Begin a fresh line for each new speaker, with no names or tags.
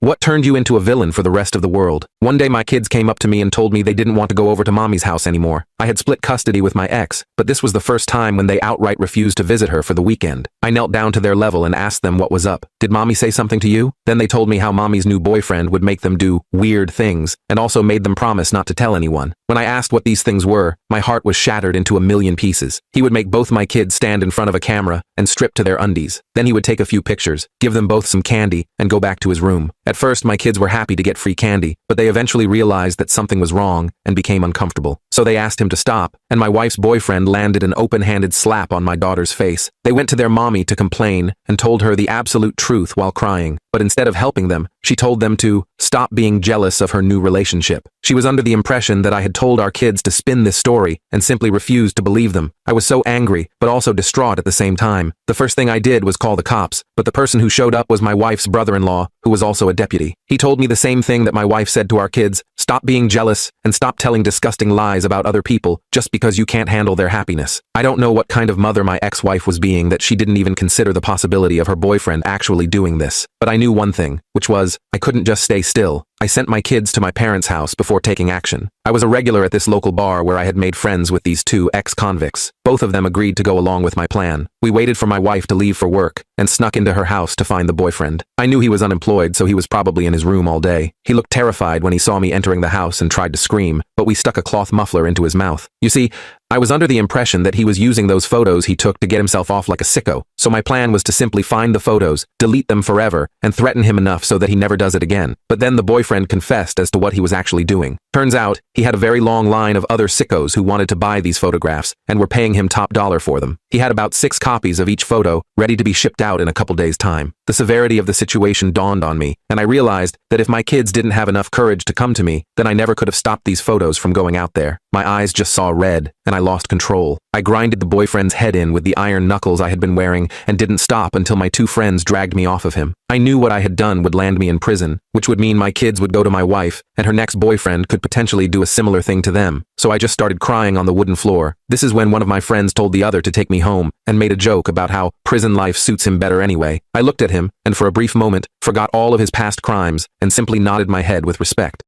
What turned you into a villain for the rest of the world? One day my kids came up to me and told me they didn't want to go over to mommy's house anymore. I had split custody with my ex, but this was the first time when they outright refused to visit her for the weekend. I knelt down to their level and asked them what was up. Did mommy say something to you? Then they told me how mommy's new boyfriend would make them do weird things and also made them promise not to tell anyone. When I asked what these things were, my heart was shattered into a million pieces. He would make both my kids stand in front of a camera and strip to their undies. Then he would take a few pictures, give them both some candy, and go back to his room. At first, my kids were happy to get free candy, but they eventually realized that something was wrong and became uncomfortable. So they asked him to stop, and my wife's boyfriend landed an open-handed slap on my daughter's face. They went to their mommy to complain and told her the absolute truth while crying. But instead of helping them, she told them to stop being jealous of her new relationship. She was under the impression that I had told our kids to spin this story and simply refused to believe them. I was so angry, but also distraught at the same time. The first thing I did was call the cops, but the person who showed up was my wife's brother-in-law, who was also a deputy. He told me the same thing that my wife said to our kids: stop being jealous and stop telling disgusting lies about other people just because you can't handle their happiness. I don't know what kind of mother my ex-wife was being that she didn't even consider the possibility of her boyfriend actually doing this. But I knew one thing, which was, I couldn't just stay still. I sent my kids to my parents' house before taking action. I was a regular at this local bar where I had made friends with these two ex-convicts. Both of them agreed to go along with my plan. We waited for my wife to leave for work and snuck into her house to find the boyfriend. I knew he was unemployed, so he was probably in his room all day. He looked terrified when he saw me entering the house and tried to scream, but we stuck a cloth muffler into his mouth. You see, I was under the impression that he was using those photos he took to get himself off like a sicko, so my plan was to simply find the photos, delete them forever, and threaten him enough so that he never does it again. But then the boyfriend confessed as to what he was actually doing. Turns out, he had a very long line of other sickos who wanted to buy these photographs and were paying him top dollar for them. He had about 6 copies of each photo, ready to be shipped out in a couple days' time. The severity of the situation dawned on me, and I realized that if my kids didn't have enough courage to come to me, then I never could have stopped these photos from going out there. My eyes just saw red, and I lost control. I grinded the boyfriend's head in with the iron knuckles I had been wearing and didn't stop until my 2 friends dragged me off of him. I knew what I had done would land me in prison, which would mean my kids would go to my wife, and her next boyfriend could potentially do a similar thing to them. So I just started crying on the wooden floor. This is when one of my friends told the other to take me home and made a joke about how prison life suits him better anyway. I looked at him and for a brief moment forgot all of his past crimes and simply nodded my head with respect.